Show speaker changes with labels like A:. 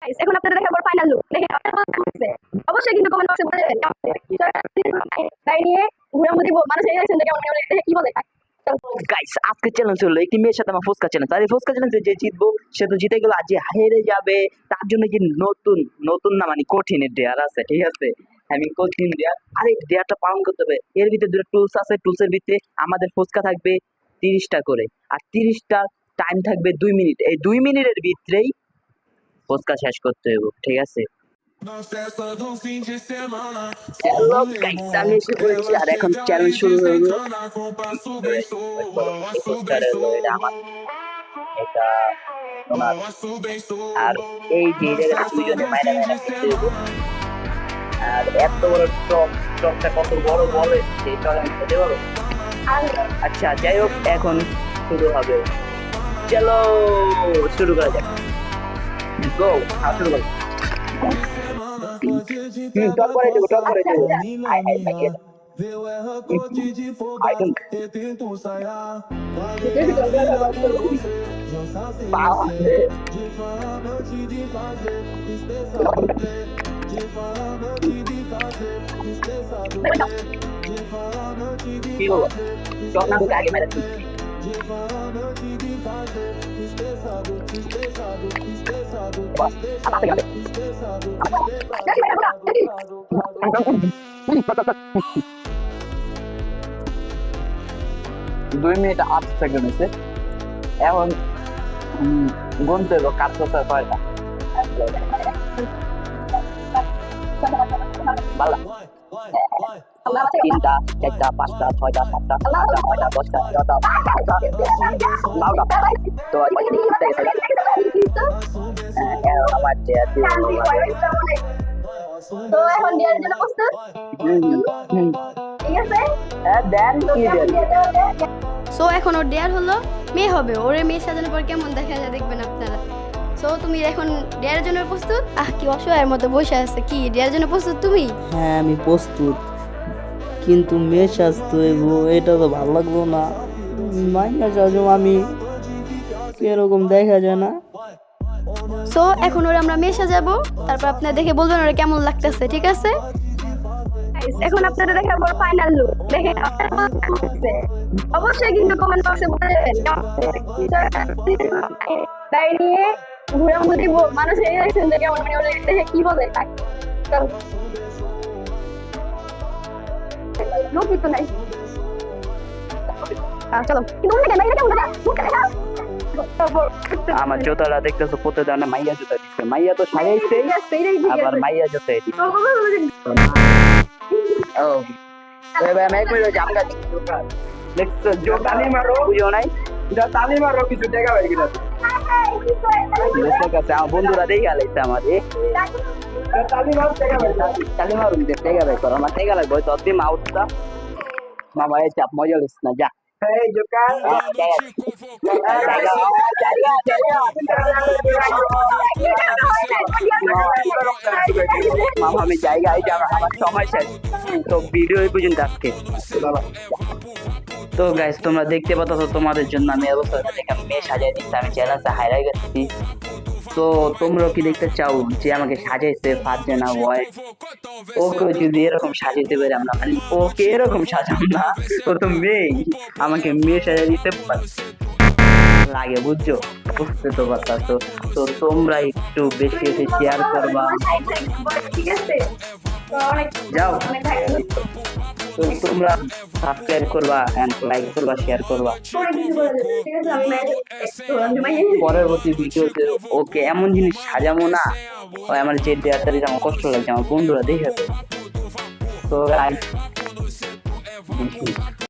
A: Guys, এখন আপনাদের দেখাবো ফাইনাল লুক। দেখে আপনারা কেমন লাগছে? অবশ্যই কিন্তু কমেন্ট বক্সে বলে দেবেন কেমন লাগছে। তাই নিয়ে ঘুরামু দিব মানুষ এই দেখছেন কেমন কেমন দেখে কি বলে।
B: গাইস আজকে চ্যালেঞ্জ হলো একটি মেয়ের সাথে আমার ফুচকা চ্যালেঞ্জ। আর এই ফুচকা চ্যালেঞ্জে যে জিতবো সে তো জিতে গেল, আর যে হেরে যাবে তার জন্য কি নতুন নতুন না মানে কঠিন ডেয়ার আছে, ঠিক আছে? আমি কঠিন ডেয়ার, আর এই ডেয়ারটা পালন করতে হবে। এর ভিতরে দুটো টুলস আছে, টুলসের ভিতরে আমাদের ফুচকা থাকবে 30টা করে, আর 30টা টাইম থাকবে 2 মিনিট। এই 2 মিনিটের ভিতরেই ফুচকা শেষ করতে হবে, ঠিক আছে? হ্যালো গাইস, আমি এসে পড়েছি আর এখন চ্যালেঞ্জ শুরু হয়ে গেল। এটা আমার, এটা তোমার, আর এই যে জায়গাটা দুজনে মাইরা মাইরা খেতে হইব। আর এত বড় টকটা কত বড় বলে সেই টক আমি খেতে পারবো? আচ্ছা যাই হোক, এখন শুরু হবে। চলো শুরু করা যাক। গো, শুরু করো। টক করে দেবো, টক করে দেবো। I think. কি হলো? টক না ঢুকে আগে মেরে দিই। দুই মিনিট 8 সেকেন্ড হয়েছে। এখন গুনতে হইব কার কোথায় কয়টা। তিনটা, চারটা, পাঁচটা, ছয়টা, সাতটা, আটটা, নয়টা, দশটা, এগারোটা, বারোটা, তো আমার
A: তো এখন ডিয়ার জন্য প্রস্তুত? ঠিক আছে?
B: দেন কি দেন।
A: সো এখন ওর ডেয়ার হলো মেয়ে হবে। ওরে মেয়ে সাজানোর পর কেমন দেখা যায় দেখবেন আপনারা। সো তুমি এখন ডেয়ারের জন্য প্রস্তুত? কি অসহায়ের মতো বসে আছে। কি ডেয়ারের জন্য প্রস্তুত তুমি?
C: হ্যাঁ আমি প্রস্তুত, কিন্তু মেয়ে সাজতে হইব, এটা তো ভালো লাগলো না। মাইয়া সাজো আমি, এরকম দেখা যায় না।
A: সো এখন ওরা আমরা মেয়ে সাজাবো, তারপর আপনারা দেখে বলবেন ওরা কেমন লাগতেছে, ঠিক আছে? এখন আপনারা দেখাবো ফাইনাল লুক। দেখে অবশ্যই কিন্তু কমেন্ট বক্সে বলে দেবেন তাই নিয়ে ঘুরামু দিব মানুষ এই দেখছেন যে কেমন দেখে কি বলে। লোকই তো নাই। চলো
B: আমার জুতাটা দেখতেছো কত দানে মাইয়া জুতা দিচ্ছে। মাইয়া তো সাজাইছে, আবার মাইয়া জুতা দিচ্ছে। ও এবার আমি এক মিনিট জামগা দেখছো জো তালি মারো, বুঝো নাই? এটা তালি মারো, কিছু টাকা পাই কিনা বুঝতে কাছে আমার বন্ধুরা দেখে আলাইছে আমারে। তালি মারো, টাকা পাই, তালি মারো দিতে টাকা পাই করো। আমার টাকা লাগবে তো তুমি আউটটা মামা এই চাপ মজা লিস না যা। এই জোকার মামা আমি জায়গায় যাব, আমার সময় শেষ। তো ভিডিও এই পর্যন্ত আজকে। তো গাইস তোমরা দেখতে পাচ্ছ, তোমাদের জন্য আমি অবস্থা দেখে মেয়ে সাজাই দিচ্ছি। আমি চ্যালেঞ্জে হারাই গেছি। তো তোমরাও কি দেখতে চাও যে আমাকে সাজাইছে ফাজে না ভয়? ওকে যদি এরকম সাজাইতে পারে আমরা, মানে ওকে এরকম সাজাম না, ও তো মেয়ে, আমাকে মেয়ে সাজাই দিতে লাগে, বুঝছো? বুঝতে তো পারছো। তো তোমরা একটু বেশি বেশি শেয়ার করবা, যাও। তো তোমরা সাবস্ক্রাইব করবা এন্ড লাইক করবা, শেয়ার করবা। পরবর্তী ভিডিওতে ওকে এমন জিনিস সাজাবো না, ওই আমার যে দেয়ারটা দিতে আমার কষ্ট লাগছে, আমার বন্ধুরা দেখে। তো